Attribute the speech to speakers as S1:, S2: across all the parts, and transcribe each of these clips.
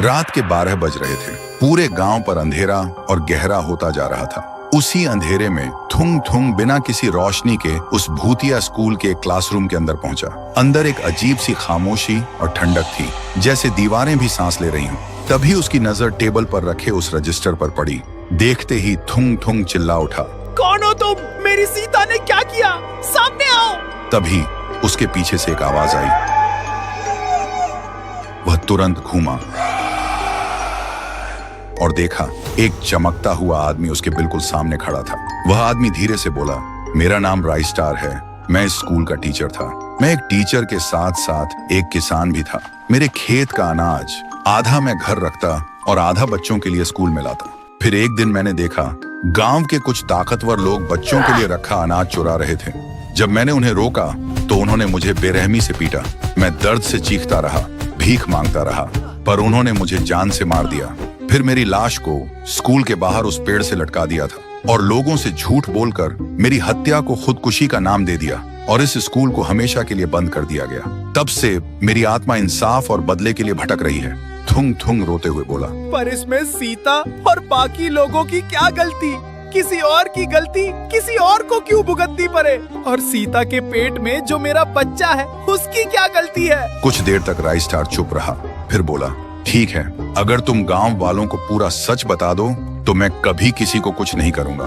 S1: रात के 12 बज रहे थे। पूरे गांव पर अंधेरा और गहरा होता जा रहा था। उसी अंधेरे में थुंग थुंग बिना किसी रोशनी के उस भूतिया स्कूल के क्लासरूम के अंदर पहुंचा। अंदर एक अजीब सी खामोशी और ठंडक थी, जैसे दीवारें भी सांस ले रही हों। तभी उसकी नजर टेबल पर रखे उस रजिस्टर पर पड़ी। देखते ही थुंग थुंग चिल्ला उठा,
S2: कौन हो तुम? मेरी सीता ने क्या किया? सामने आओ।
S1: तभी उसके पीछे से एक आवाज आई। वह तुरंत घूमा और देखा एक चमकता हुआ आदमी उसके बिल्कुल सामने खड़ा था। वह आदमी धीरे से बोला, मेरा नाम राइस्टार है, मैं इस स्कूल का टीचर था। मैं एक टीचर के साथ साथ एक किसान भी था। मेरे खेत का अनाज आधा मैं घर रखता और आधा बच्चों के लिए स्कूल में लाता। फिर एक दिन मैंने देखा गांव के कुछ ताकतवर लोग बच्चों के लिए रखा अनाज चुरा रहे थे। जब मैंने उन्हें रोका तो उन्होंने मुझे बेरहमी से पीटा। मैं दर्द से चीखता रहा, भीख मांगता रहा, पर उन्होंने मुझे जान से मार दिया। फिर मेरी लाश को स्कूल के बाहर उस पेड़ से लटका दिया था और लोगों से झूठ बोलकर मेरी हत्या को खुदकुशी का नाम दे दिया और इस स्कूल को हमेशा के लिए बंद कर दिया गया। तब से मेरी आत्मा इंसाफ और बदले के लिए भटक रही है। थुंग थुंग रोते हुए बोला,
S2: पर इसमें सीता और बाकी लोगों की क्या गलती? किसी और की गलती किसी और को क्यों भुगतनी पड़े? और सीता के पेट में जो मेरा बच्चा है उसकी क्या गलती है?
S1: कुछ देर तक राइस्टार चुप रहा, फिर बोला, ठीक है, अगर तुम गांव वालों को पूरा सच बता दो तो मैं कभी किसी को कुछ नहीं करूंगा।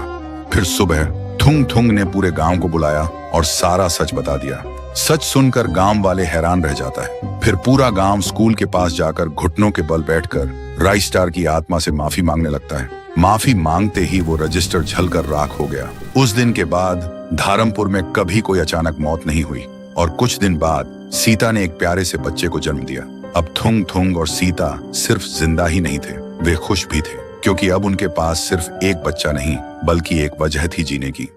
S1: फिर सुबह थुंग थुंग ने पूरे गांव को बुलाया और सारा सच बता दिया। सच सुनकर गांव वाले हैरान रह जाता है। फिर पूरा गांव स्कूल के पास जाकर घुटनों के बल बैठकर राइस्टार की आत्मा से माफी मांगने लगता है। माफी मांगते ही वो रजिस्टर जलकर राख हो गया। उस दिन के बाद धारमपुर में कभी कोई अचानक मौत नहीं हुई और कुछ दिन बाद सीता ने एक प्यारे से बच्चे को जन्म दिया। अब थुंग थुंग और सीता सिर्फ जिंदा ही नहीं थे, वे खुश भी थे, क्योंकि अब उनके पास सिर्फ एक बच्चा नहीं बल्कि एक वजह थी जीने की।